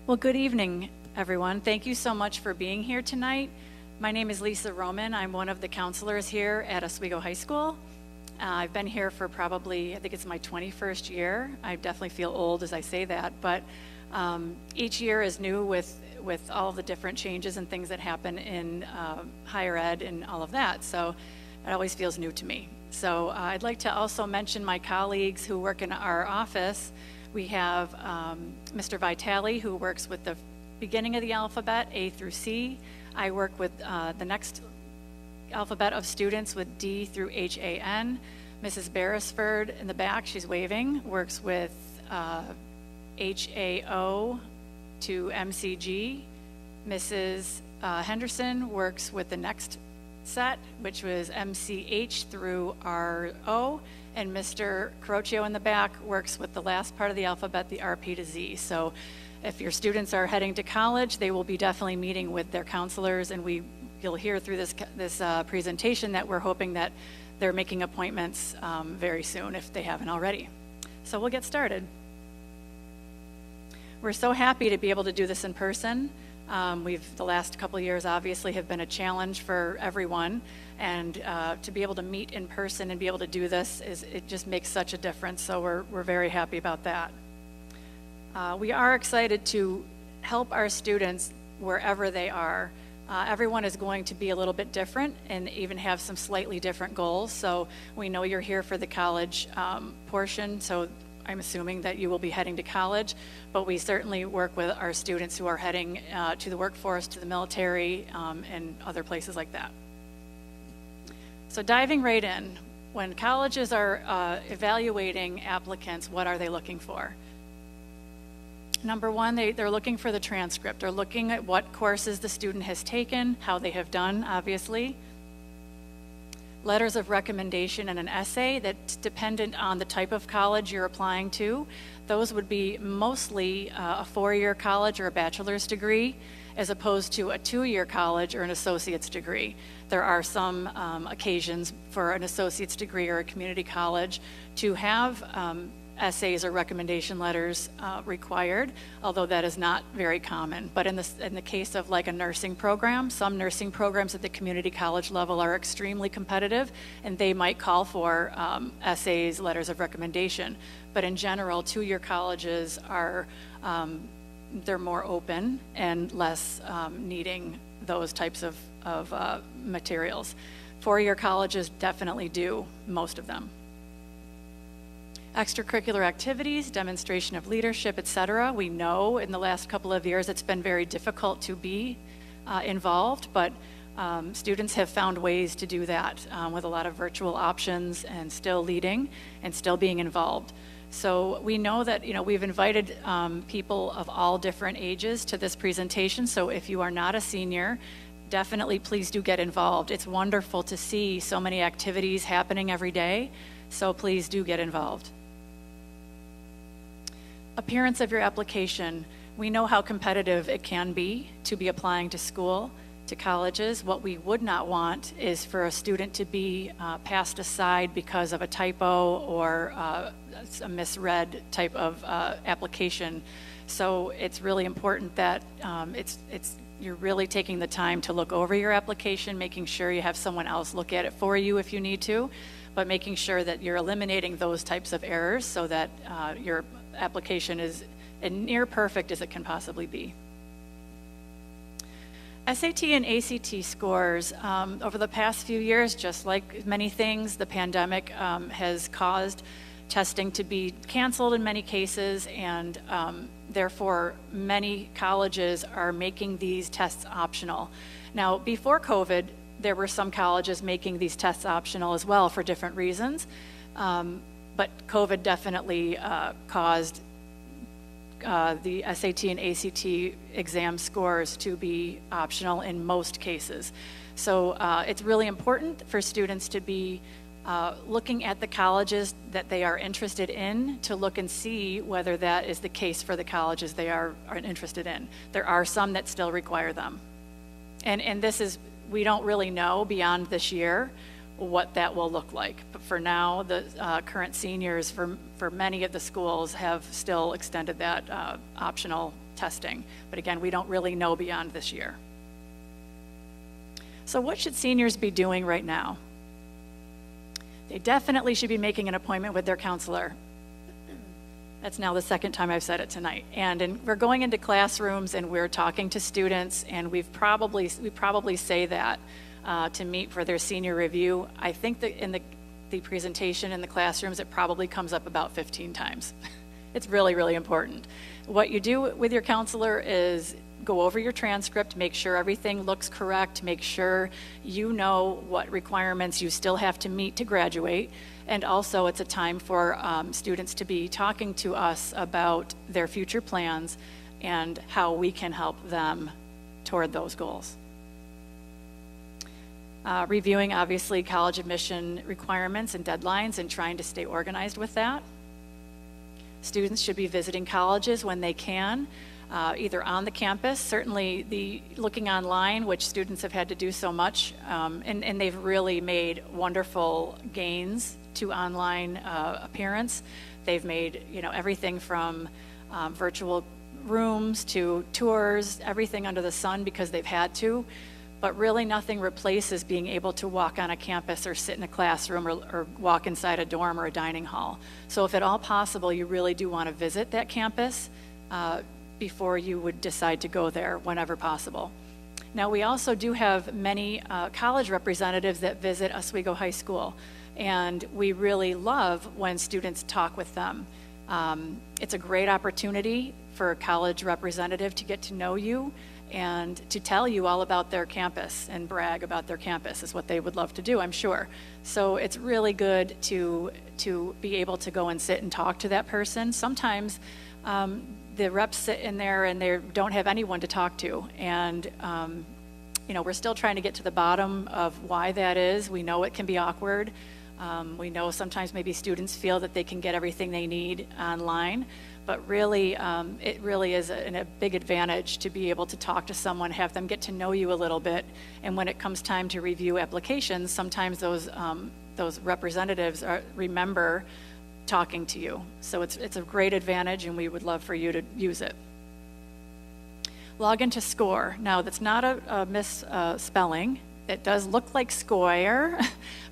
Well, good evening, everyone. Thank you so much for being here tonight. My name is Lisa Roman. I'm one of the counselors here at Oswego High School. I've been here for probably, I think it's my 21st year. I definitely feel old as I say that, but each year is new with all the different changes and things that happen in higher ed and all of that. So it always feels new to me. So I'd like to also mention my colleagues who work in our office. We have Mr. Vitale, who works with the beginning of the alphabet, A through C. I work with the next alphabet of students with D through HAN. Mrs. Beresford in the back, she's waving, works with HAO to MCG. Mrs. Henderson works with the next set, which was MCH through RO, and Mr. Carocchio in the back works with the last part of the alphabet, the RP to Z. So if your students are heading to college, they will be definitely meeting with their counselors, and you'll hear through this presentation that we're hoping that they're making appointments very soon if they haven't already. So we'll get started. We're so happy to be able to do this in person. The last couple of years obviously have been a challenge for everyone, and to be able to meet in person and be able to do this, it just makes such a difference, so we're very happy about that. We are excited to help our students wherever they are. Everyone is going to be a little bit different and even have some slightly different goals, so we know you're here for the college portion, so I'm assuming that you will be heading to college, but we certainly work with our students who are heading to the workforce, to the military, and other places like that. So diving right in, when colleges are evaluating applicants, what are they looking for? Number one, they're looking for the transcript. They're looking at what courses the student has taken, how they have done, obviously. Letters of recommendation and an essay that's dependent on the type of college you're applying to. Those would be mostly a four-year college or a bachelor's degree, as opposed to a two-year college or an associate's degree. There are some occasions for an associate's degree or a community college to have essays or recommendation letters required, although that is not very common. But in the case of like a nursing program, some nursing programs at the community college level are extremely competitive, and they might call for essays, letters of recommendation. But in general, two-year colleges are they're more open and less needing those types of materials. Four-year colleges definitely do, most of them. Extracurricular activities, demonstration of leadership, etc. We know in the last couple of years it's been very difficult to be involved, but students have found ways to do that with a lot of virtual options and still leading and still being involved. So we know that we've invited people of all different ages to this presentation, so if you are not a senior, definitely please do get involved. It's wonderful to see so many activities happening every day, so please do get involved. Appearance of your application. We know how competitive it can be to be applying to school, to colleges. What we would not want is for a student to be passed aside because of a typo or a misread type of application. So it's really important that you're really taking the time to look over your application, making sure you have someone else look at it for you if you need to, but making sure that you're eliminating those types of errors so that your application is as near perfect as it can possibly be. SAT and ACT scores, over the past few years, just like many things, the pandemic has caused testing to be canceled in many cases, and therefore many colleges are making these tests optional. Now, before COVID, there were some colleges making these tests optional as well for different reasons, but COVID definitely caused the SAT and ACT exam scores to be optional in most cases. So it's really important for students to be looking at the colleges that they are interested in to look and see whether that is the case for the colleges they are interested in. There are some that still require them. And this is, we don't really know beyond this year what that will look like. But for now, the current seniors for many of the schools have still extended that optional testing. But again, we don't really know beyond this year. So what should seniors be doing right now? They definitely should be making an appointment with their counselor. That's now the second time I've said it tonight. And we're going into classrooms and we're talking to students, and we probably say that to meet for their senior review. I think that in the presentation in the classrooms, it probably comes up about 15 times. It's really, really important. What you do with your counselor is go over your transcript, make sure everything looks correct, make sure you know what requirements you still have to meet to graduate. And also it's a time for students to be talking to us about their future plans and how we can help them toward those goals. Reviewing, obviously, college admission requirements and deadlines and trying to stay organized with that. Students should be visiting colleges when they can, either on the campus, certainly looking online, which students have had to do so much, and they've really made wonderful gains to online appearance. They've made everything from virtual rooms to tours, everything under the sun because they've had to. But really nothing replaces being able to walk on a campus or sit in a classroom or walk inside a dorm or a dining hall. So if at all possible, you really do want to visit that campus before you would decide to go there whenever possible. Now, we also do have many college representatives that visit Oswego High School, and we really love when students talk with them. It's a great opportunity for a college representative to get to know you and to tell you all about their campus and brag about their campus is what they would love to do, I'm sure. So it's really good to be able to go and sit and talk to that person. Sometimes the reps sit in there and they don't have anyone to talk to, and we're still trying to get to the bottom of why that is. We know it can be awkward. We know sometimes maybe students feel that they can get everything they need online, but really it really is a big advantage to be able to talk to someone, have them get to know you a little bit, and when it comes time to review applications, sometimes those representatives remember talking to you. So it's a great advantage, and we would love for you to use it. Log into SCORE. Now, that's not a misspelling. It does look like Square,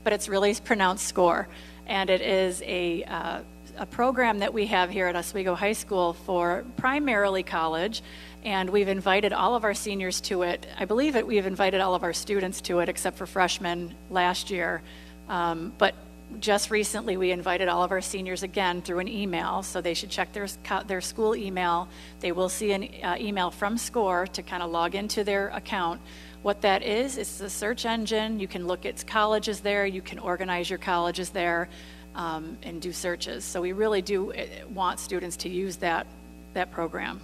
but it's really pronounced SCORE. And it is a program that we have here at Oswego High School for primarily college, and we've invited all of our seniors to it. I believe we've invited all of our students to it, except for freshmen last year. But just recently, we invited all of our seniors again through an email, so they should check their school email. They will see an email from SCORE to kind of log into their account. What that is, it's a search engine. You can look at colleges there. You can organize your colleges there and do searches. So we really do want students to use that program.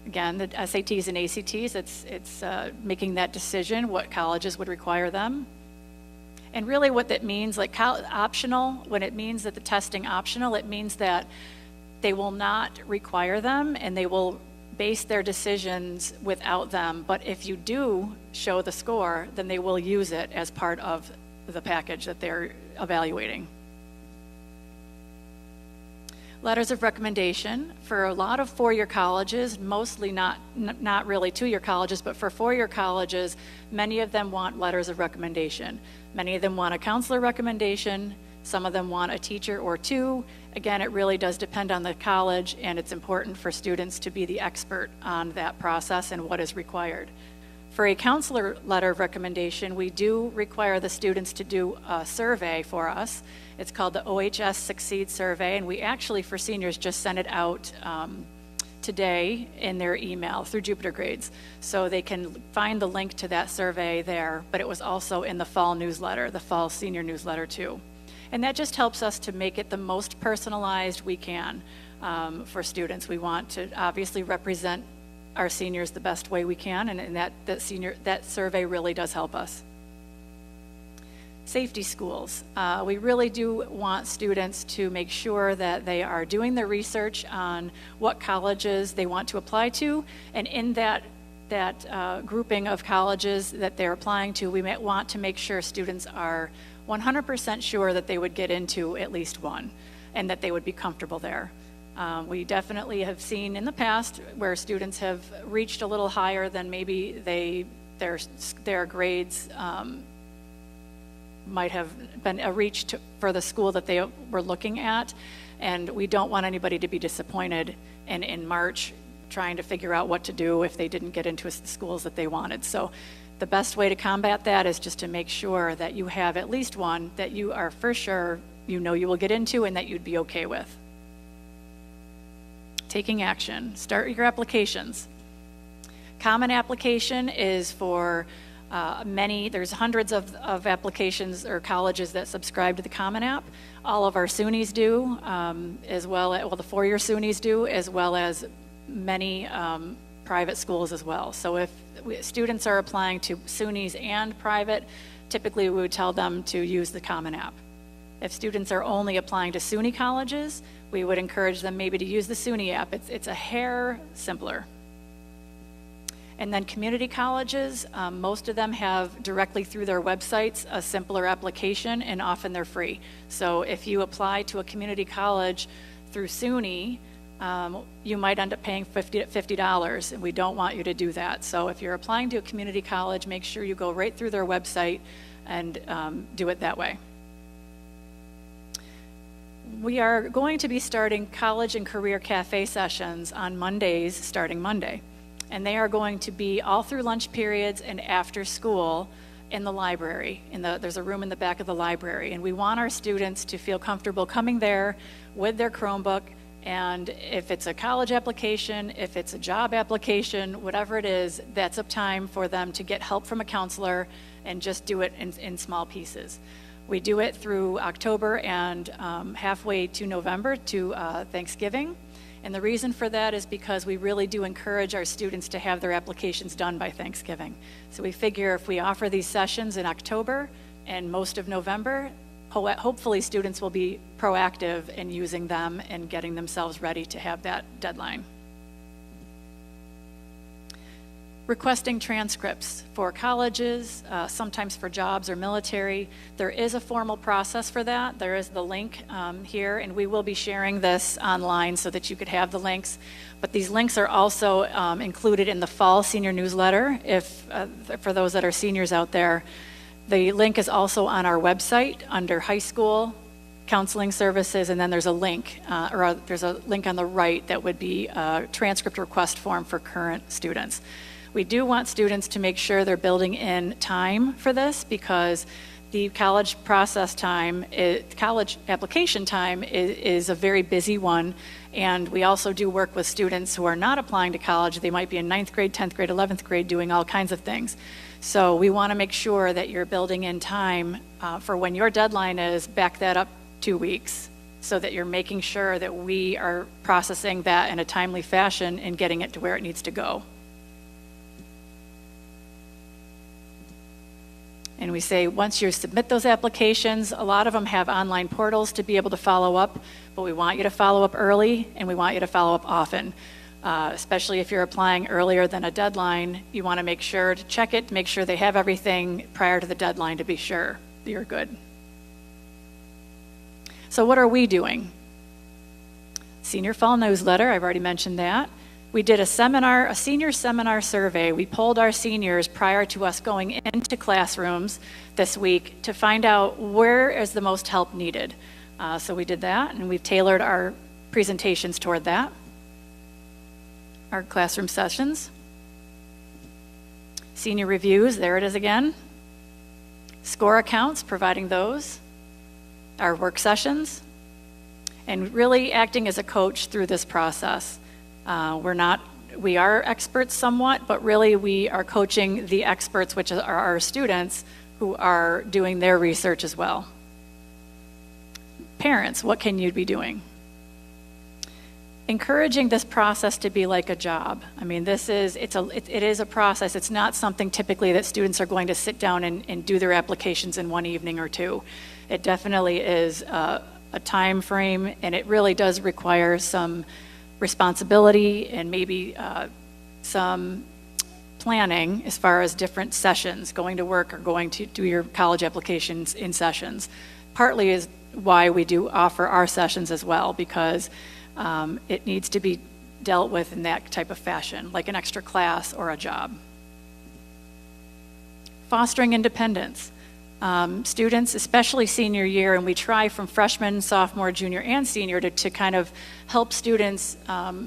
Again, the SATs and ACTs, it's making that decision, what colleges would require them. And really what that means, like optional, when it means that the testing optional, it means that they will not require them and they will base their decisions without them. But if you do show the score, then they will use it as part of the package that they're evaluating. Letters of recommendation. For a lot of four-year colleges, mostly not really two-year colleges, but for four-year colleges, many of them want letters of recommendation. Many of them want a counselor recommendation. Some of them want a teacher or two. Again, it really does depend on the college, and it's important for students to be the expert on that process and what is required. For a counselor letter of recommendation, we do require the students to do a survey for us. It's called the OHS Succeed Survey, and we actually, for seniors, just sent it out today in their email through Jupiter Grades. So they can find the link to that survey there, but it was also in the fall newsletter, the fall senior newsletter too. And that just helps us to make it the most personalized we can for students. We want to obviously represent our seniors the best way we can, and that survey really does help us. Safety schools. We really do want students to make sure that they are doing their research on what colleges they want to apply to, and in that grouping of colleges that they're applying to, we might want to make sure students are 100% sure that they would get into at least one and that they would be comfortable there. We definitely have seen in the past where students have reached a little higher than maybe their grades might have been a reach for the school that they were looking at, and we don't want anybody to be disappointed and in March trying to figure out what to do if they didn't get into the schools that they wanted. So the best way to combat that is just to make sure that you have at least one that you are for sure you know you will get into and that you'd be okay with. Taking action. Start your applications. Common application is for there's hundreds of applications or colleges that subscribe to the Common App. All of our SUNYs do, as well as, the four-year SUNYs do, as well as many private schools as well. So if students are applying to SUNYs and private, typically we would tell them to use the Common App. If students are only applying to SUNY colleges, we would encourage them maybe to use the SUNY app. It's a hair simpler. And then community colleges, most of them have directly through their websites a simpler application, and often they're free. So if you apply to a community college through SUNY, you might end up paying $50, and we don't want you to do that. So if you're applying to a community college, make sure you go right through their website and do it that way. We are going to be starting college and career cafe sessions on Mondays, starting Monday. And they are going to be all through lunch periods and after school in the library. There's a room in the back of the library. And we want our students to feel comfortable coming there with their Chromebook. And if it's a college application, if it's a job application, whatever it is, that's a time for them to get help from a counselor and just do it in small pieces. We do it through October and halfway to November to Thanksgiving. And the reason for that is because we really do encourage our students to have their applications done by Thanksgiving. So we figure if we offer these sessions in October and most of November, hopefully students will be proactive in using them and getting themselves ready to have that deadline. Requesting transcripts for colleges, sometimes for jobs or military. There is a formal process for that. There is the link here, and we will be sharing this online so that you could have the links. But these links are also included in the fall senior newsletter. For those that are seniors out there, the link is also on our website under high school counseling services, and then there's a link, there's a link on the right that would be a transcript request form for current students. We do want students to make sure they're building in time for this because the college application time is a very busy one, and we also do work with students who are not applying to college. They might be in 9th grade, 10th grade, 11th grade doing all kinds of things. So we want to make sure that you're building in time for when your deadline is, back that up 2 weeks so that you're making sure that we are processing that in a timely fashion and getting it to where it needs to go. And we say once you submit those applications, a lot of them have online portals to be able to follow up, but we want you to follow up early and we want you to follow up often. Especially if you're applying earlier than a deadline, you want to make sure to check it, make sure they have everything prior to the deadline to be sure that you're good. So what are we doing? Senior Fall Newsletter, I've already mentioned that. We did a senior seminar survey. We polled our seniors prior to us going into classrooms this week to find out where is the most help needed. So we did that, and we've tailored our presentations toward that. Our classroom sessions. Senior reviews, there it is again. Score accounts, providing those. Our work sessions. And really acting as a coach through this process. We are experts somewhat, but really we are coaching the experts, which are our students who are doing their research as well. Parents, what can you be doing? Encouraging this process to be like a job. I mean, it is a process. It's not something typically that students are going to sit down and do their applications in one evening or two. It definitely is a time frame, and it really does require some responsibility and maybe some planning as far as different sessions, going to work or going to do your college applications in sessions. Partly is why we do offer our sessions as well, because it needs to be dealt with in that type of fashion, like an extra class or a job. Fostering independence. Students, especially senior year, and we try from freshman, sophomore, junior, and senior to kind of help students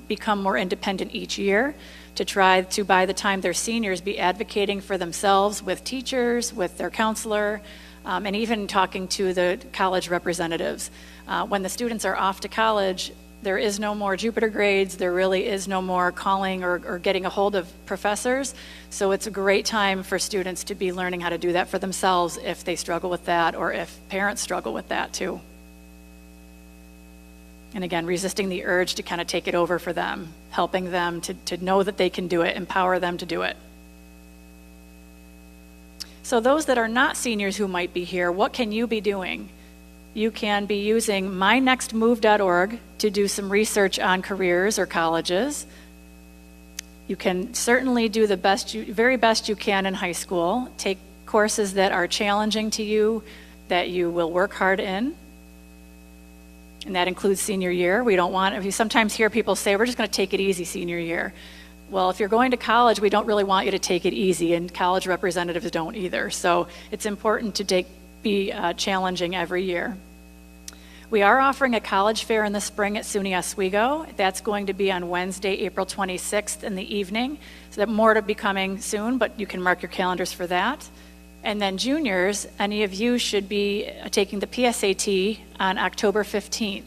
become more independent each year, to try to, by the time they're seniors, be advocating for themselves with teachers, with their counselor, and even talking to the college representatives. When the students are off to college, there is no more Jupiter grades, there really is no more calling or getting a hold of professors, so it's a great time for students to be learning how to do that for themselves if they struggle with that, or if parents struggle with that too. And again, resisting the urge to kind of take it over for them, helping them to know that they can do it, empower them to do it. So those that are not seniors who might be here, what can you be doing? You can be using mynextmove.org to do some research on careers or colleges. You can certainly do the very best you can in high school. Take courses that are challenging to you, that you will work hard in. And that includes senior year. We don't want, if you sometimes hear people say, we're just going to take it easy senior year. Well, if you're going to college, we don't really want you to take it easy, and college representatives don't either. So it's important to be challenging every year. We are offering a college fair in the spring at SUNY Oswego. That's going to be on Wednesday, April 26th in the evening. So that more to be coming soon, but you can mark your calendars for that. And then juniors, any of you should be taking the PSAT on October 15th.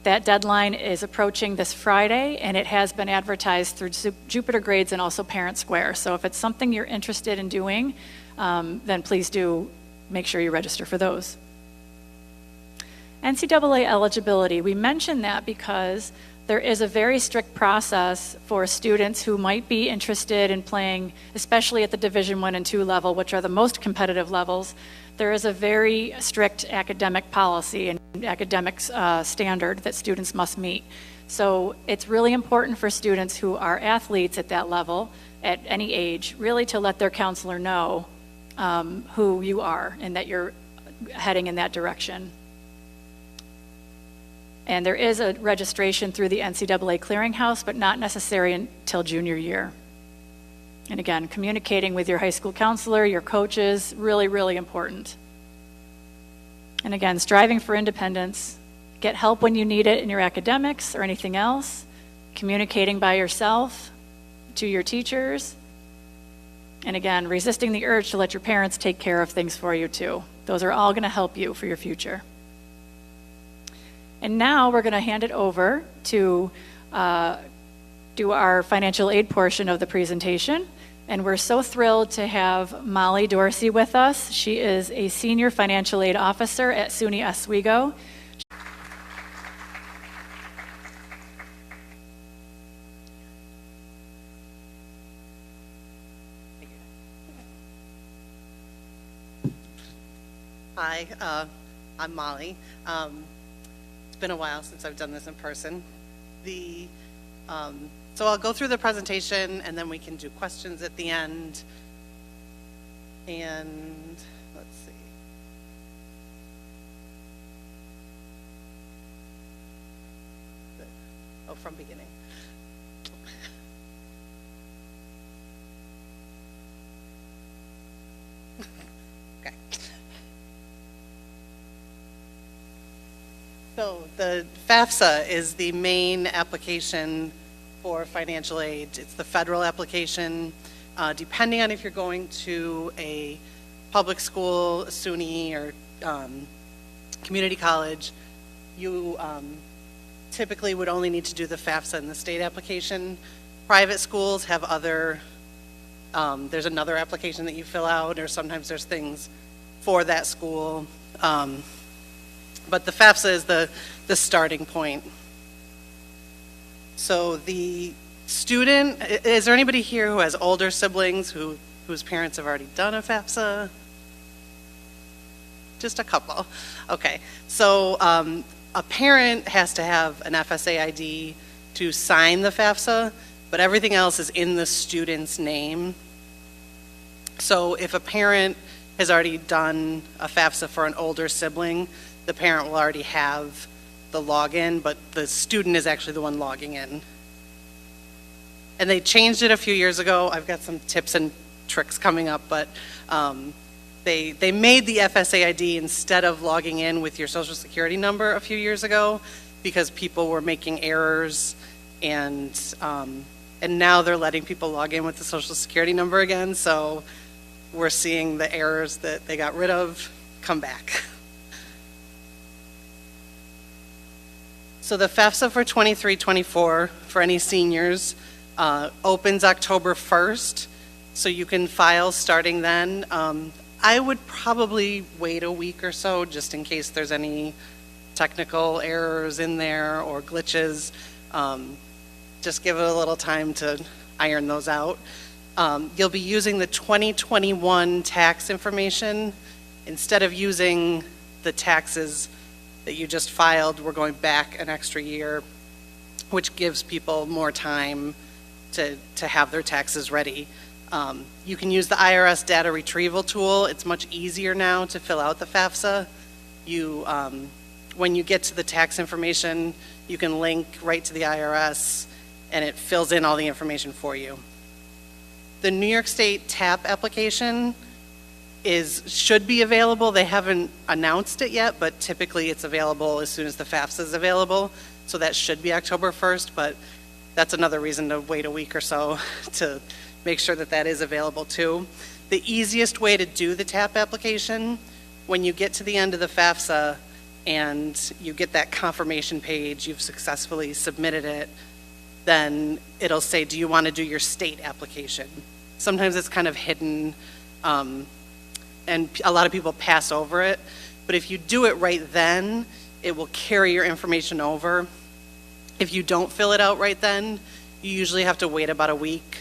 That deadline is approaching this Friday, and it has been advertised through Jupiter Grades and also Parent Square. So if it's something you're interested in doing, then please do make sure you register for those. NCAA eligibility, we mention that because there is a very strict process for students who might be interested in playing, especially at the Division I and II level, which are the most competitive levels. There is a very strict academic policy and academic standard that students must meet. So it's really important for students who are athletes at that level, at any age, really to let their counselor know who you are and that you're heading in that direction. And there is a registration through the NCAA clearinghouse, but not necessary until junior year. And again, communicating with your high school counselor, your coaches, really, really important. And again, striving for independence. Get help when you need it in your academics or anything else. Communicating by yourself to your teachers. And again, resisting the urge to let your parents take care of things for you too. Those are all going to help you for your future. And now we're going to hand it over to do our financial aid portion of the presentation. And we're so thrilled to have Molly Dorsey with us. She is a senior financial aid officer at SUNY Oswego. Hi, I'm Molly. It's been a while since I've done this in person. So I'll go through the presentation and then we can do questions at the end. And let's see. Oh, from beginning. Okay. So the FAFSA is the main application for financial aid. It's the federal application. Depending on if you're going to a public school, SUNY, or community college, you typically would only need to do the FAFSA and the state application. Private schools have other, there's another application that you fill out, or sometimes there's things for that school. But the FAFSA is the starting point. So the student, is there anybody here who has older siblings whose parents have already done a FAFSA? Just a couple. Okay, so a parent has to have an FSA ID to sign the FAFSA, but everything else is in the student's name. So if a parent has already done a FAFSA for an older sibling, the parent will already have login, but the student is actually the one logging in. And they changed it a few years ago. I've got some tips and tricks coming up, but they made the FSA ID instead of logging in with your social security number a few years ago because people were making errors, and now they're letting people log in with the social security number again, so we're seeing the errors that they got rid of come back. So the FAFSA for 23-24 for any seniors opens October 1st, so you can file starting then. I would probably wait a week or so just in case there's any technical errors in there or glitches. Just give it a little time to iron those out. You'll be using the 2021 tax information. Instead of using the taxes that you just filed, we're going back an extra year, which gives people more time to have their taxes ready. You can use the IRS data retrieval tool. It's much easier now to fill out the FAFSA. When you get to the tax information, you can link right to the IRS, and it fills in all the information for you. The New York State TAP application should be available. They haven't announced it yet, but typically it's available as soon as the FAFSA is available. So that should be October 1st, but that's another reason to wait a week or so to make sure that that is available too. The easiest way to do the TAP application, when you get to the end of the FAFSA and you get that confirmation page, you've successfully submitted it, then it'll say, do you want to do your state application? Sometimes it's kind of hidden, and a lot of people pass over it, but if you do it right then, it will carry your information over. If you don't fill it out right then, you usually have to wait about a week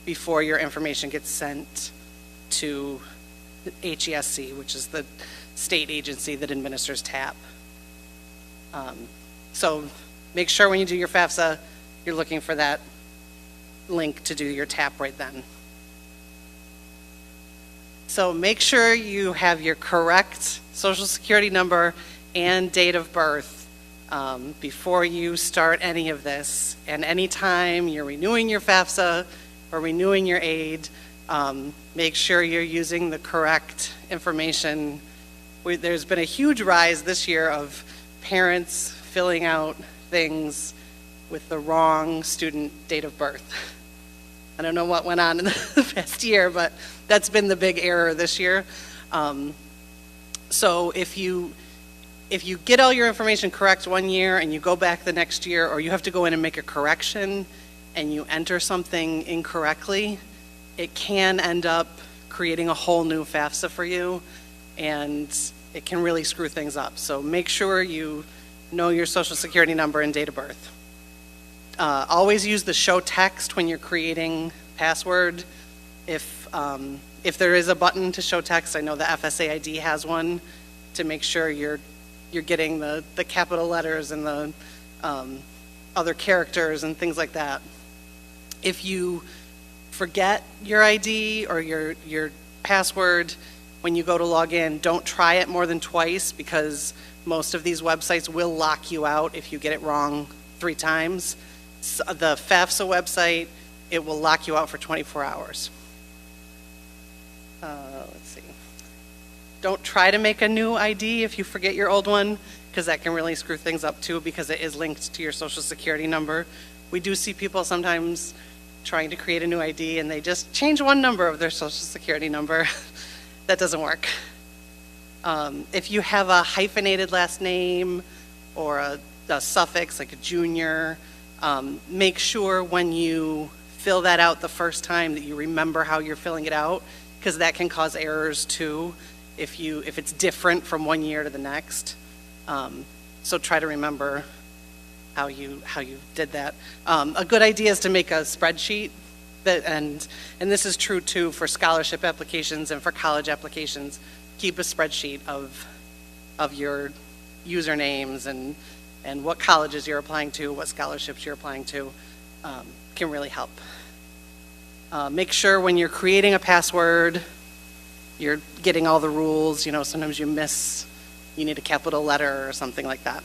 before your information gets sent to HESC, which is the state agency that administers TAP. So make sure when you do your FAFSA, you're looking for that link to do your TAP right then. So make sure you have your correct social security number and date of birth before you start any of this. And anytime you're renewing your FAFSA or renewing your aid, make sure you're using the correct information. There's been a huge rise this year of parents filling out things with the wrong student date of birth. I don't know what went on in the past year, but that's been the big error this year. So if you get all your information correct one year and you go back the next year, or you have to go in and make a correction and you enter something incorrectly, it can end up creating a whole new FAFSA for you, and it can really screw things up. So make sure you know your social security number and date of birth. Always use the show text when you're creating password. If there is a button to show text, I know the FSA ID has one, to make sure you're getting the capital letters and the other characters and things like that. If you forget your ID or your password when you go to log in, don't try it more than twice, because most of these websites will lock you out if you get it wrong 3 times. The FAFSA website, it will lock you out for 24 hours. Let's see. Don't try to make a new ID if you forget your old one, because that can really screw things up too, because it is linked to your social security number. We do see people sometimes trying to create a new ID and they just change one number of their social security number. That doesn't work. If you have a hyphenated last name or a suffix like a junior, make sure when you fill that out the first time that you remember how you're filling it out, because that can cause errors too if it's different from one year to the next. So try to remember how you did that. A good idea is to make a spreadsheet and this is true too for scholarship applications and for college applications. Keep a spreadsheet of your usernames and what colleges you're applying to, what scholarships you're applying to, can really help. Make sure when you're creating a password, you're getting all the rules. Sometimes you need a capital letter or something like that.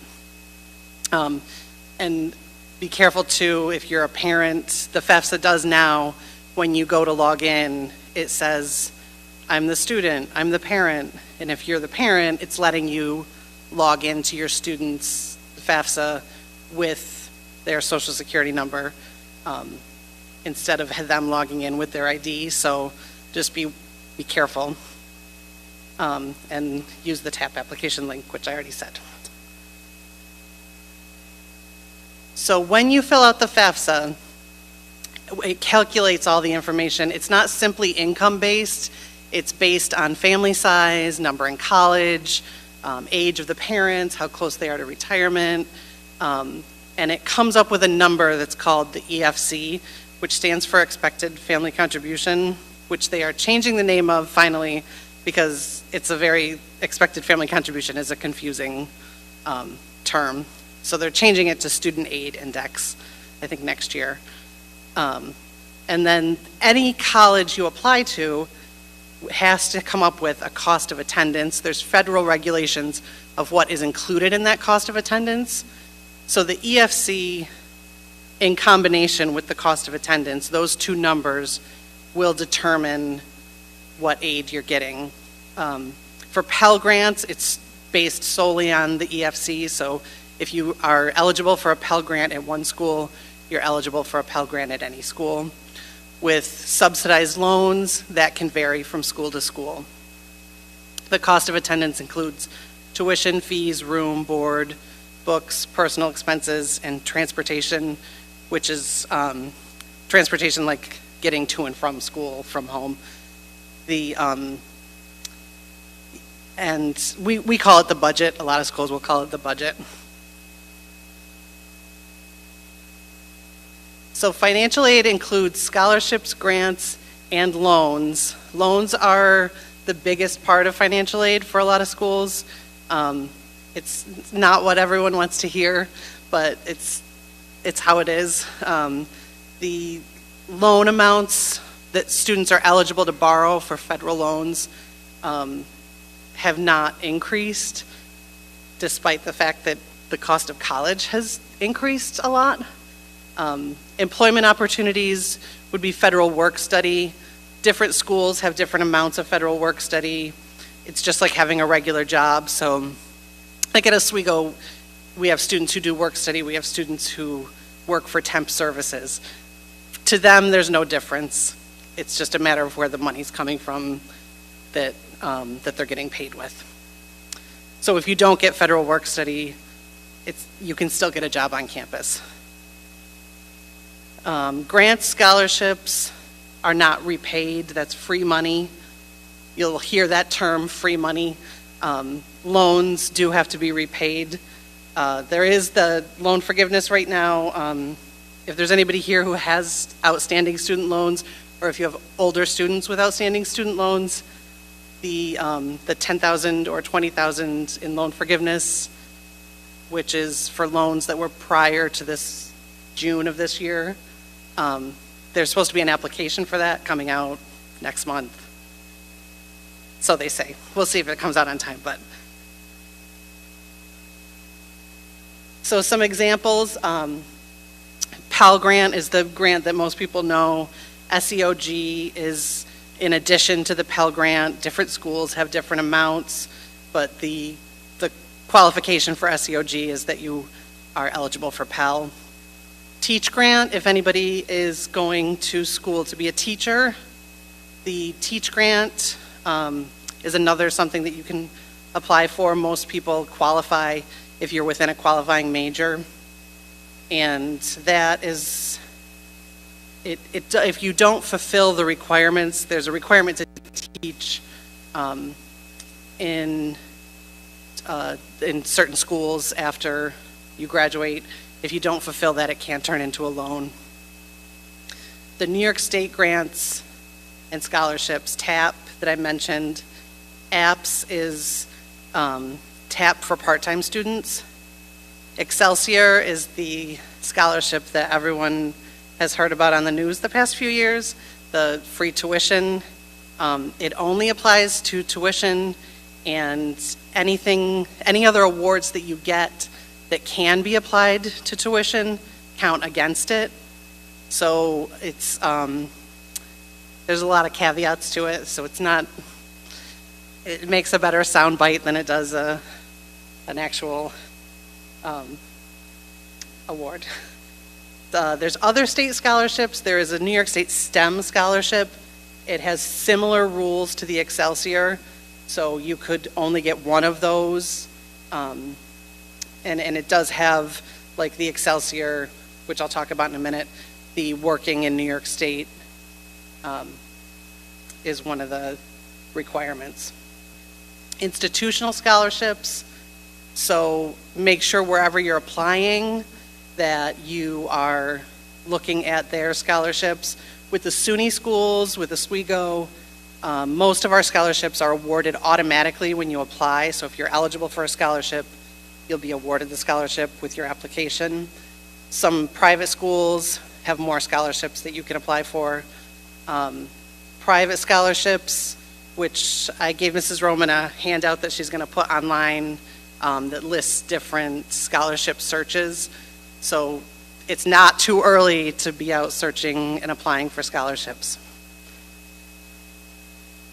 And be careful too, if you're a parent, the FAFSA does now, when you go to log in, it says, I'm the student, I'm the parent, and if you're the parent, it's letting you log into your student's FAFSA with their social security number instead of them logging in with their ID. So just be careful and use the TAP application link, which I already said. So when you fill out the FAFSA, it calculates all the information. It's not simply income-based. It's based on family size, number in college, age of the parents, how close they are to retirement, and it comes up with a number that's called the EFC, which stands for Expected Family Contribution, which they are changing the name of finally because it's a very, expected family contribution is a confusing term. So they're changing it to Student Aid Index, I think next year. And then any college you apply to has to come up with a cost of attendance. There's federal regulations of what is included in that cost of attendance. So the EFC, in combination with the cost of attendance, those two numbers will determine what aid you're getting. For Pell Grants, it's based solely on the EFC. So if you are eligible for a Pell Grant at one school, you're eligible for a Pell Grant at any school. With subsidized loans, that can vary from school to school. The cost of attendance includes tuition, fees, room, board, books, personal expenses, and transportation, which is transportation like getting to and from school, from home. And we call it the budget. A lot of schools will call it the budget. So financial aid includes scholarships, grants, and loans. Loans are the biggest part of financial aid for a lot of schools. It's not what everyone wants to hear, but it's how it is. The loan amounts that students are eligible to borrow for federal loans have not increased, despite the fact that the cost of college has increased a lot. Employment opportunities would be federal work study. Different schools have different amounts of federal work study. It's just like having a regular job. So like at Oswego, we have students who do work study. We have students who work for temp services. To them, there's no difference. It's just a matter of where the money's coming from that they're getting paid with. So if you don't get federal work study, you can still get a job on campus. Grants, scholarships are not repaid. That's free money. You'll hear that term, free money. Loans do have to be repaid. There is the loan forgiveness right now. If there's anybody here who has outstanding student loans, or if you have older students with outstanding student loans, the $10,000 or $20,000 in loan forgiveness, which is for loans that were prior to this June of this year. There's supposed to be an application for that coming out next month. So they say. We'll see if it comes out on time. But so some examples. Pell Grant is the grant that most people know. SEOG is in addition to the Pell Grant. Different schools have different amounts, but the qualification for SEOG is that you are eligible for Pell. Teach Grant, if anybody is going to school to be a teacher, the Teach Grant is another something that you can apply for. Most people qualify if you're within a qualifying major. And that is, if you don't fulfill the requirements, there's a requirement to teach in certain schools after you graduate. If you don't fulfill that, it can turn into a loan. The New York State grants and scholarships, TAP that I mentioned. APS is TAP for part-time students. Excelsior is the scholarship that everyone has heard about on the news the past few years, the free tuition. It only applies to tuition, and any other awards that you get that can be applied to tuition count against it. So it's, there's a lot of caveats to it, so it's not, it makes a better sound bite than it does an actual award. There's other state scholarships. There is a New York State STEM scholarship. It has similar rules to the Excelsior, so you could only get one of those. And it does have, like the Excelsior, which I'll talk about in a minute, the working in New York State is one of the requirements. Institutional scholarships, so make sure wherever you're applying that you are looking at their scholarships. With the SUNY schools, with Oswego, most of our scholarships are awarded automatically when you apply. So if you're eligible for a scholarship, you'll be awarded the scholarship with your application. Some private schools have more scholarships that you can apply for. Private scholarships, which I gave Mrs. Roman a handout that she's going to put online that lists different scholarship searches. So it's not too early to be out searching and applying for scholarships.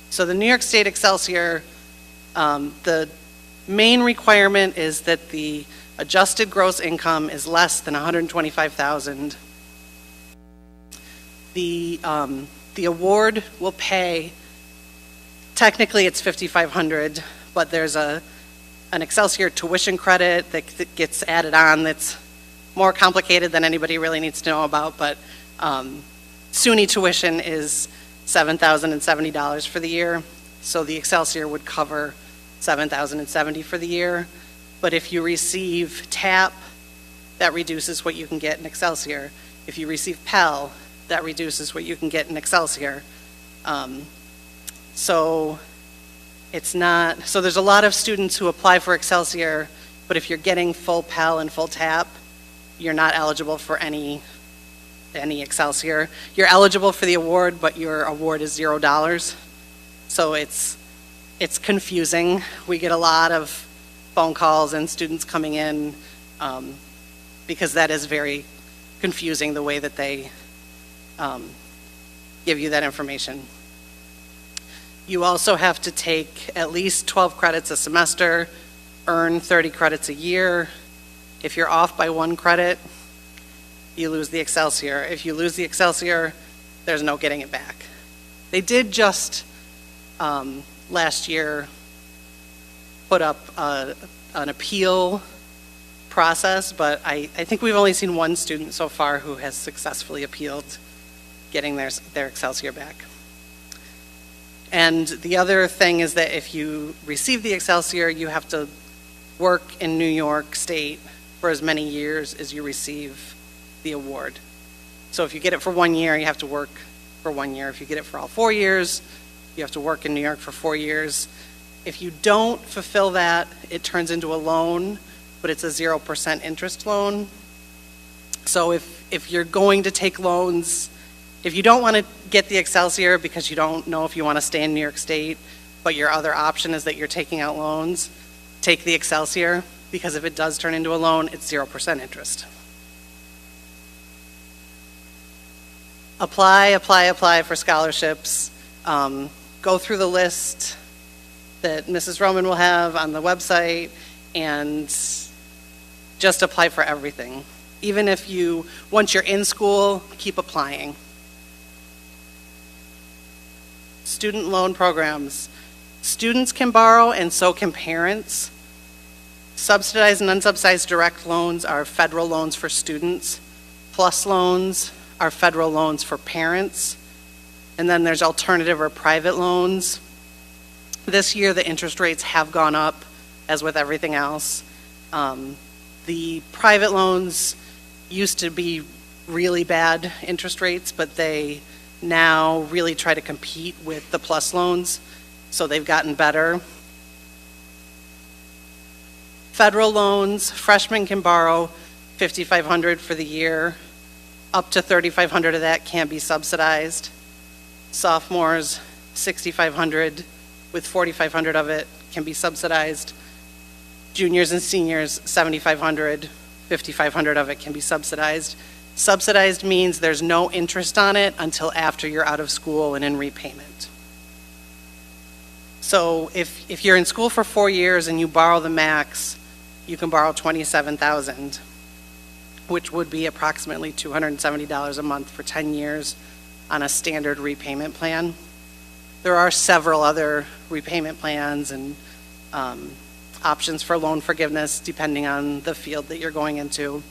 So the New York State Excelsior, the main requirement is that the adjusted gross income is less than $125,000. The award will pay, technically it's $5,500, but there's an Excelsior tuition credit that gets added on that's more complicated than anybody really needs to know about, but SUNY tuition is $7,070 for the year, so the Excelsior would cover $7,070 for the year. But if you receive TAP, that reduces what you can get in Excelsior. If you receive Pell, that reduces what you can get in Excelsior. So it's not, so there's a lot of students who apply for Excelsior, but if you're getting full Pell and full TAP, you're not eligible for any Excelsior. You're eligible for the award, but your award is $0. So it's confusing. We get a lot of phone calls and students coming in because that is very confusing, the way that they give you that information. You also have to take at least 12 credits a semester, earn 30 credits a year. If you're off by 1 credit, you lose the Excelsior. If you lose the Excelsior, there's no getting it back. They did just last year put up an appeal process, but I think we've only seen one student so far who has successfully appealed getting their Excelsior back. And the other thing is that if you receive the Excelsior, you have to work in New York State for as many years as you receive the award. So if you get it for 1 year, you have to work for 1 year. If you get it for all 4 years, you have to work in New York for 4 years. If you don't fulfill that, it turns into a loan, but it's a 0% interest loan. So if you're going to take loans, if you don't want to get the Excelsior because you don't know if you want to stay in New York State, but your other option is that you're taking out loans, take the Excelsior, because if it does turn into a loan, it's 0% interest. Apply for scholarships. Go through the list that Mrs. Roman will have on the website and just apply for everything. Even if once you're in school, keep applying. Student loan programs. Students can borrow and so can parents. Subsidized and unsubsidized direct loans are federal loans for students. PLUS loans are federal loans for parents. And then there's alternative or private loans. This year the interest rates have gone up, as with everything else. The private loans used to be really bad interest rates, but they now really try to compete with the PLUS loans, so they've gotten better. Federal loans, freshmen can borrow $5,500 for the year. Up to $3,500 of that can be subsidized. Sophomores, $6,500, with $4,500 of it can be subsidized. Juniors and seniors, $7,500, $5,500 of it can be subsidized. Subsidized means there's no interest on it until after you're out of school and in repayment. So if you're in school for 4 years and you borrow the max, you can borrow $27,000, which would be approximately $270 a month for 10 years on a standard repayment plan. There are several other repayment plans and options for loan forgiveness depending on the field that you're going into.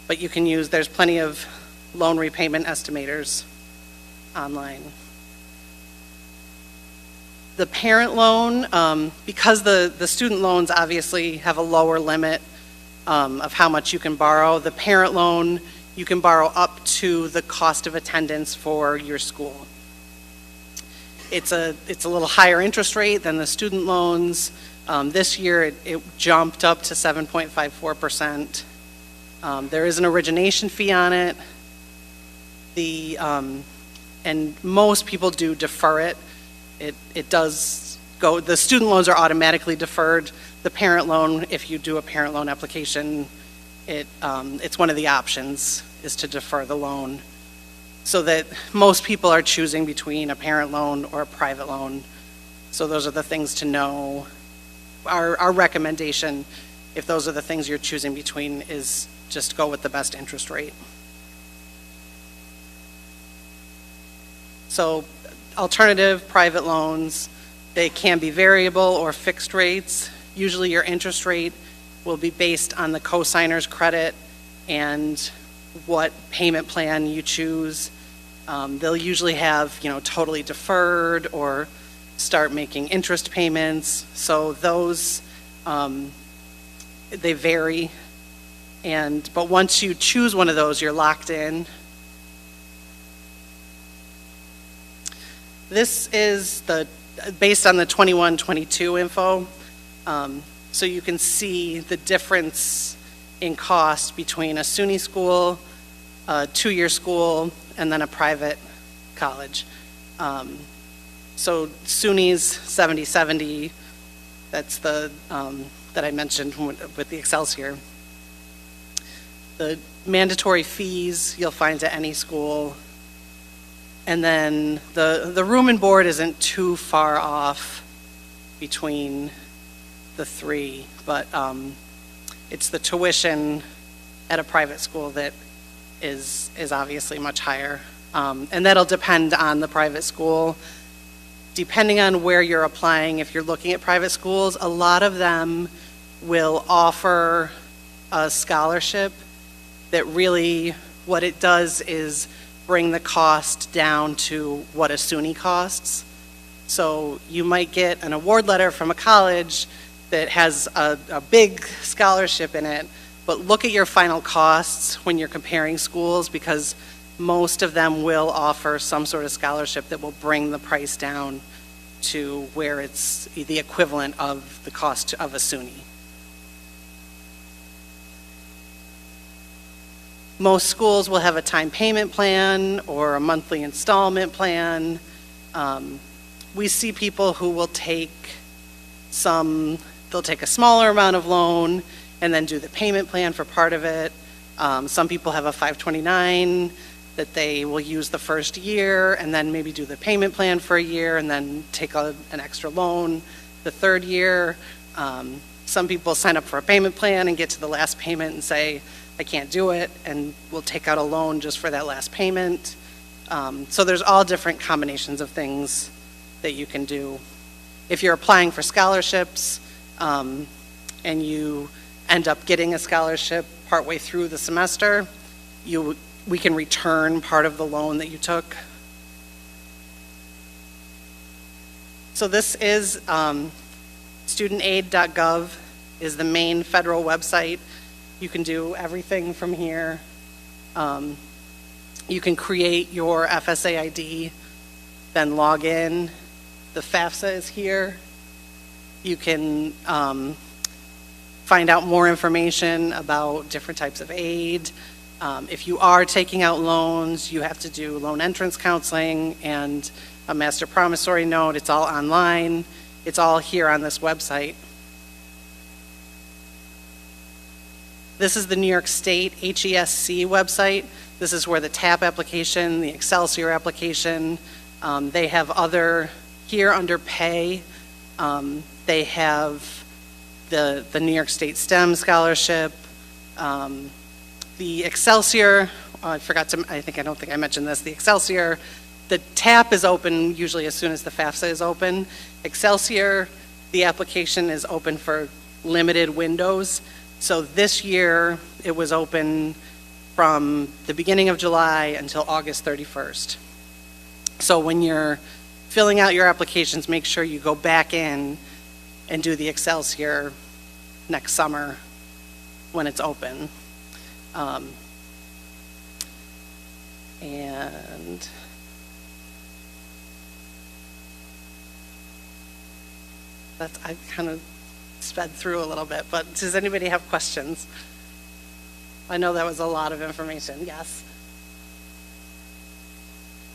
But you can use, there's plenty of loan repayment estimators online. The parent loan, because the student loans obviously have a lower limit of how much you can borrow, the parent loan, you can borrow up to the cost of attendance for your school. It's a little higher interest rate than the student loans. This year it jumped up to 7.54%. There is an origination fee on it. And most people do defer it. It does go, the student loans are automatically deferred. The parent loan, if you do a parent loan application, it's one of the options is to defer the loan, so that most people are choosing between a parent loan or a private loan. So those are the things to know. Our recommendation, if those are the things you're choosing between, is just go with the best interest rate. So alternative private loans, they can be variable or fixed rates. Usually your interest rate will be based on the cosigner's credit and what payment plan you choose. They'll usually have, totally deferred or start making interest payments. So those, they vary. But once you choose one of those, you're locked in. This is based on the 21-22 info. So you can see the difference in cost between a SUNY school, a two-year school, and then a private college. So SUNY's 70/70, that's the that I mentioned with the Excelsior. The mandatory fees you'll find at any school. And then the room and board isn't too far off between the three, but it's the tuition at a private school that is obviously much higher. And that'll depend on the private school. Depending on where you're applying, if you're looking at private schools, a lot of them will offer a scholarship that really, what it does is bring the cost down to what a SUNY costs. So you might get an award letter from a college that has a big scholarship in it, but look at your final costs when you're comparing schools, because most of them will offer some sort of scholarship that will bring the price down to where it's the equivalent of the cost of a SUNY. Most schools will have a time payment plan or a monthly installment plan. We see people who will they'll take a smaller amount of loan and then do the payment plan for part of it. Some people have a 529 that they will use the first year and then maybe do the payment plan for a year and then take an extra loan the third year. Some people sign up for a payment plan and get to the last payment and say, I can't do it, and we'll take out a loan just for that last payment. So there's all different combinations of things that you can do. If you're applying for scholarships and you end up getting a scholarship partway through the semester, we can return part of the loan that you took. So this is studentaid.gov is the main federal website. You can do everything from here. You can create your FSA ID, then log in. The FAFSA is here. You can find out more information about different types of aid. If you are taking out loans, you have to do loan entrance counseling and a master promissory note. It's all online. It's all here on this website. This is the New York State HESC website. This is where the TAP application, the Excelsior application, they have other, here under pay, they have the New York State STEM scholarship, the Excelsior, I don't think I mentioned this, the Excelsior, the TAP is open usually as soon as the FAFSA is open. Excelsior, the application is open for limited windows. So this year, it was open from the beginning of July until August 31st. So when you're filling out your applications, make sure you go back in and do the Excelsior next summer when it's open. And I kind of sped through a little bit, but does anybody have questions? I know that was a lot of information, yes.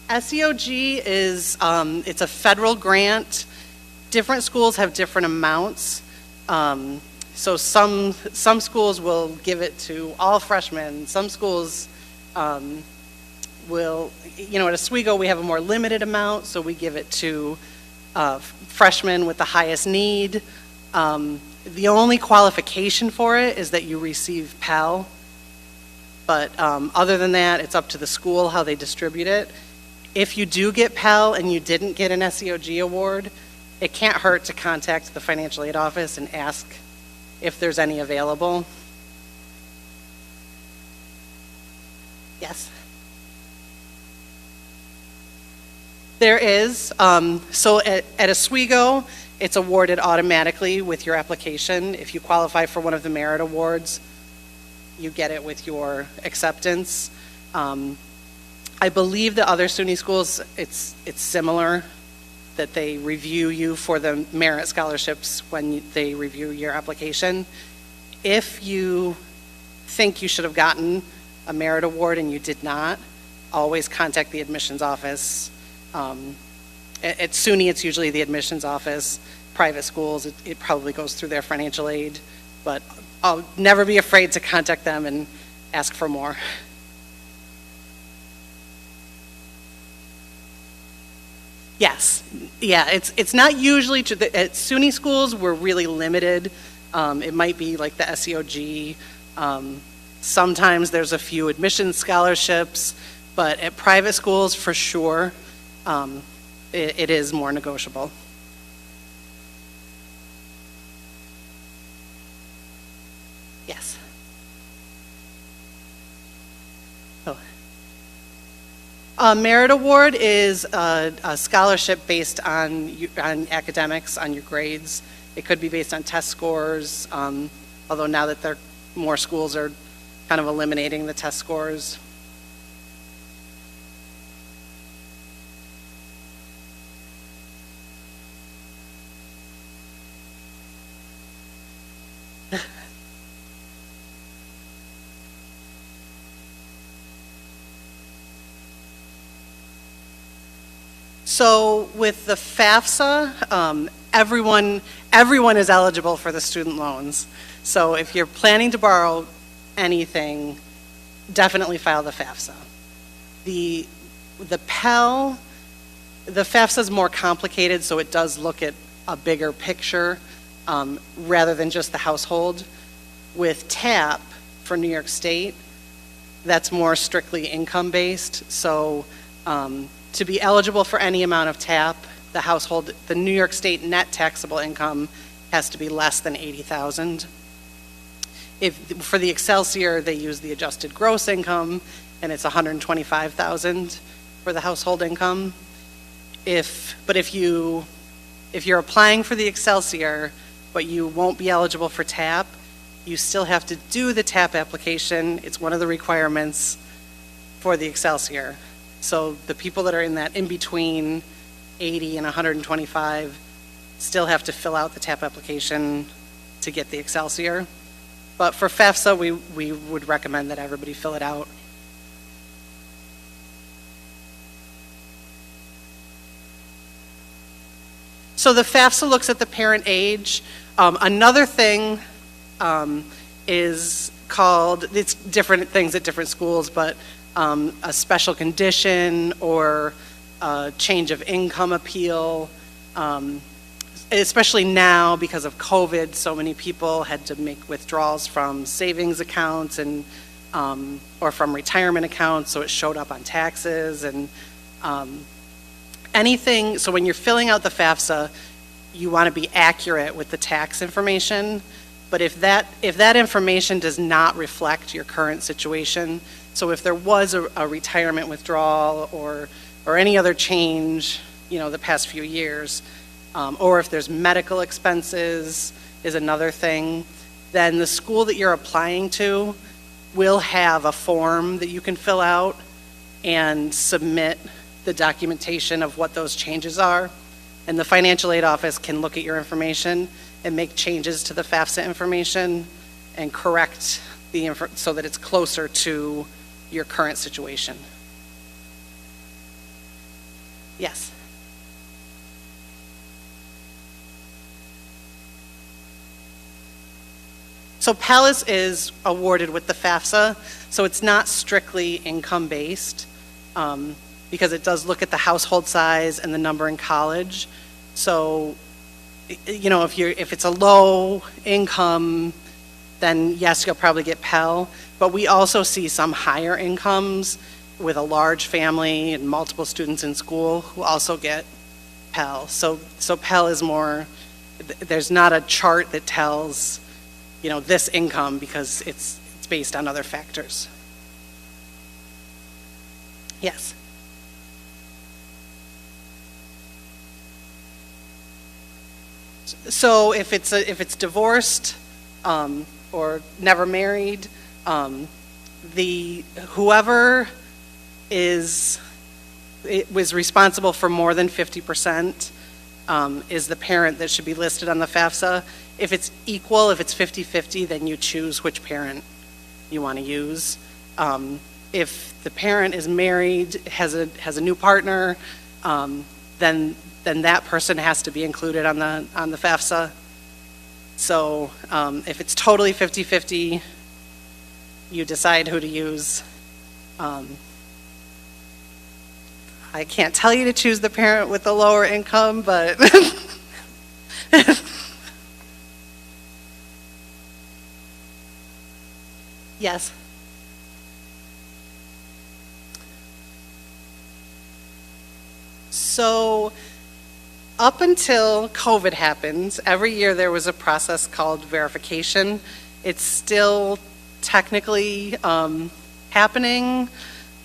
SEOG is, it's a federal grant. Different schools have different amounts. So some schools will give it to all freshmen. Some schools will, at Oswego we have a more limited amount, so we give it to freshmen with the highest need. The only qualification for it is that you receive Pell, but other than that, it's up to the school how they distribute it. If you do get Pell and you didn't get an SEOG award, it can't hurt to contact the financial aid office and ask if there's any available. Yes? There is. So at Oswego, it's awarded automatically with your application. If you qualify for one of the merit awards, you get it with your acceptance. I believe the other SUNY schools, it's similar, that they review you for the merit scholarships when they review your application. If you think you should have gotten a merit award and you did not, always contact the admissions office. At SUNY, it's usually the admissions office. Private schools, it probably goes through their financial aid, but I'll never be afraid to contact them and ask for more. Yes, yeah, it's not usually true. At SUNY schools, we're really limited. It might be like the SEOG. Sometimes there's a few admissions scholarships, but at private schools, for sure, it is more negotiable. Yes. A merit award is a scholarship based on academics, on your grades. It could be based on test scores, although now that more schools are kind of eliminating the test scores. So with the FAFSA, everyone is eligible for the student loans. So if you're planning to borrow anything, definitely file the FAFSA. The Pell, the FAFSA is more complicated, so it does look at a bigger picture rather than just the household. With TAP for New York State, that's more strictly income-based. So to be eligible for any amount of TAP, the New York State net taxable income has to be less than $80,000. For the Excelsior, they use the adjusted gross income, and it's $125,000 for the household income. But if you're applying for the Excelsior, but you won't be eligible for TAP, you still have to do the TAP application. It's one of the requirements for the Excelsior. So the people that are in that in between 80 and 125 still have to fill out the TAP application to get the Excelsior. But for FAFSA, we would recommend that everybody fill it out. So the FAFSA looks at the parent age. Another thing is called, it's different things at different schools, but a special condition or a change of income appeal. Especially now because of COVID, so many people had to make withdrawals from savings accounts and or from retirement accounts, so it showed up on taxes and anything. So when you're filling out the FAFSA, you want to be accurate with the tax information. But if that information does not reflect your current situation, so if there was a retirement withdrawal or any other change, the past few years, or if there's medical expenses is another thing, then the school that you're applying to will have a form that you can fill out and submit the documentation of what those changes are. And the financial aid office can look at your information and make changes to the FAFSA information and correct the info so that it's closer to your current situation. Yes. So PALIS is awarded with the FAFSA, so it's not strictly income-based because it does look at the household size and the number in college. So, if it's a low income, then yes, you'll probably get Pell. But we also see some higher incomes with a large family and multiple students in school who also get Pell. So Pell is more, there's not a chart that tells, this income because it's based on other factors. Yes. So if it's divorced or never married, whoever was responsible for more than 50% is the parent that should be listed on the FAFSA. If it's equal, if it's 50-50, then you choose which parent you want to use. If the parent is married, has a new partner, then that person has to be included on the FAFSA. So if it's totally 50-50, you decide who to use. I can't tell you to choose the parent with the lower income, but yes. So up until COVID happened, every year there was a process called verification. It's still technically happening,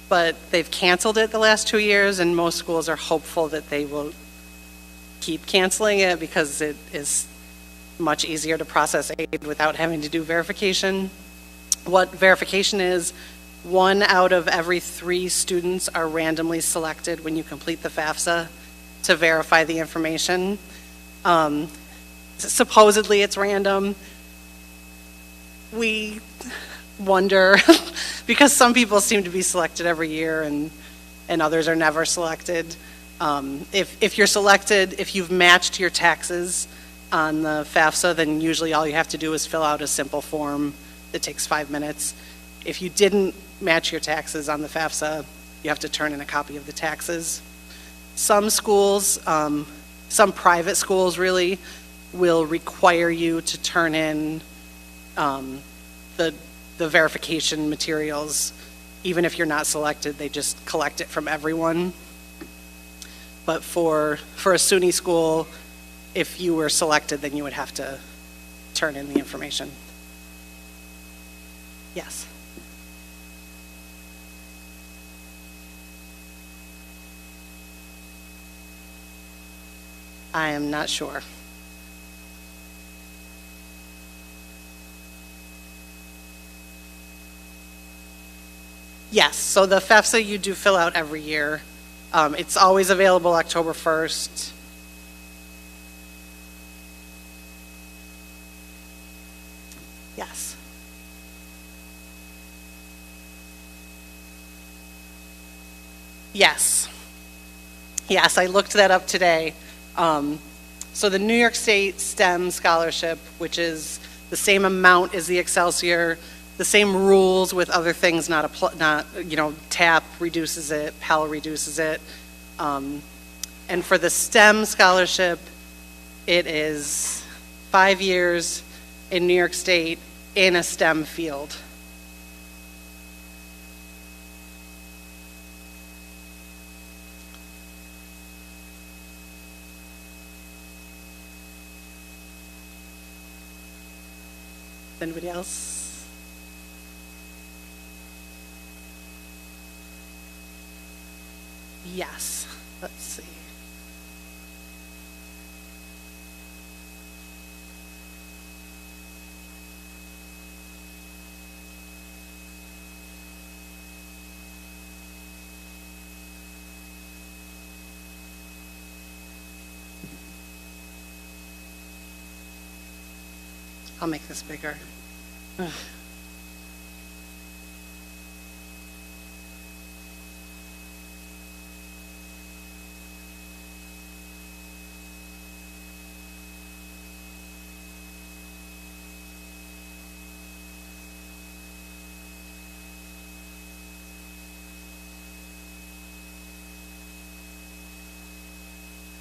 but they've canceled it the last 2 years, and most schools are hopeful that they will keep canceling it because it is much easier to process aid without having to do verification. What verification is, 1 out of every 3 students are randomly selected when you complete the FAFSA to verify the information. Supposedly it's random. We wonder because some people seem to be selected every year and others are never selected. If you're selected, if you've matched your taxes on the FAFSA, then usually all you have to do is fill out a simple form that takes 5 minutes. If you didn't match your taxes on the FAFSA, you have to turn in a copy of the taxes. Some schools, some private schools really, will require you to turn in the verification materials. Even if you're not selected, they just collect it from everyone. But for a SUNY school, if you were selected, then you would have to turn in the information. Yes. I am not sure. Yes, so the FAFSA you do fill out every year. It's always available October 1st. Yes. Yes. Yes, I looked that up today. So the New York State STEM scholarship, which is the same amount as the Excelsior, the same rules with other things, not, TAP reduces it, Pell reduces it. And for the STEM scholarship, it is 5 years in New York State in a STEM field. Anybody else? Yes. Let's see. I'll make this bigger. Ugh.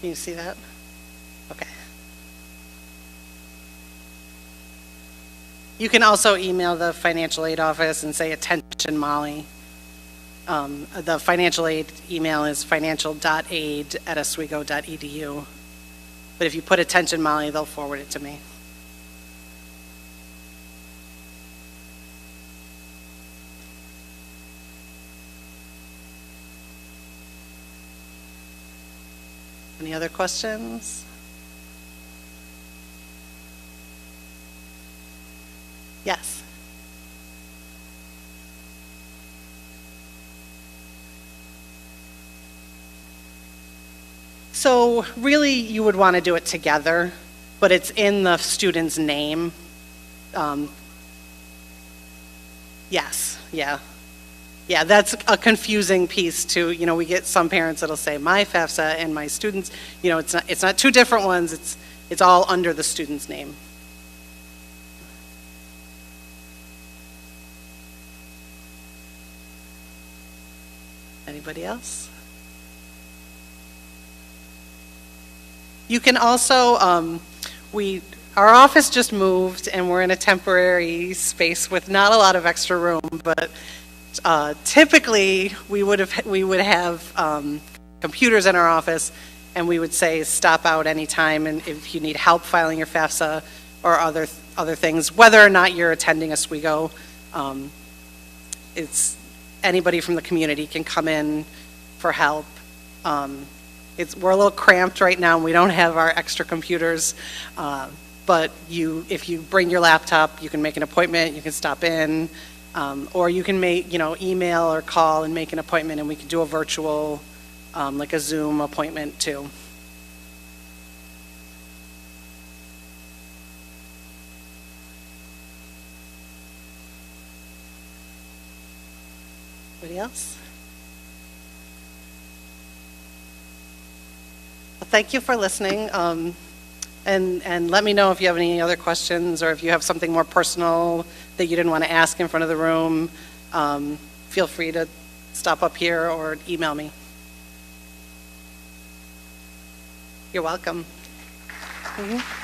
Can you see that? Okay. You can also email the financial aid office and say, "Attention, Molly." The financial aid email is financial.aid@oswego.edu. But if you put "Attention, Molly," they'll forward it to me. Any other questions? Yes. So really, you would want to do it together, but it's in the student's name. Yes, yeah. Yeah, that's a confusing piece too. We get some parents that'll say my FAFSA and my students, it's not two different ones, it's all under the student's name. Anybody else? You can also, our office just moved and we're in a temporary space with not a lot of extra room, but typically we would have computers in our office, and we would say stop out anytime, and if you need help filing your FAFSA or other things, whether or not you're attending Oswego, it's anybody from the community can come in for help. We're a little cramped right now, and we don't have our extra computers, but if you bring your laptop, you can make an appointment, you can stop in, or you can make, email or call and make an appointment, and we can do a virtual, like a Zoom appointment too. Anybody else? Well, thank you for listening, and let me know if you have any other questions, or if you have something more personal that you didn't want to ask in front of the room. Feel free to stop up here or email me. You're welcome. Mm-hmm.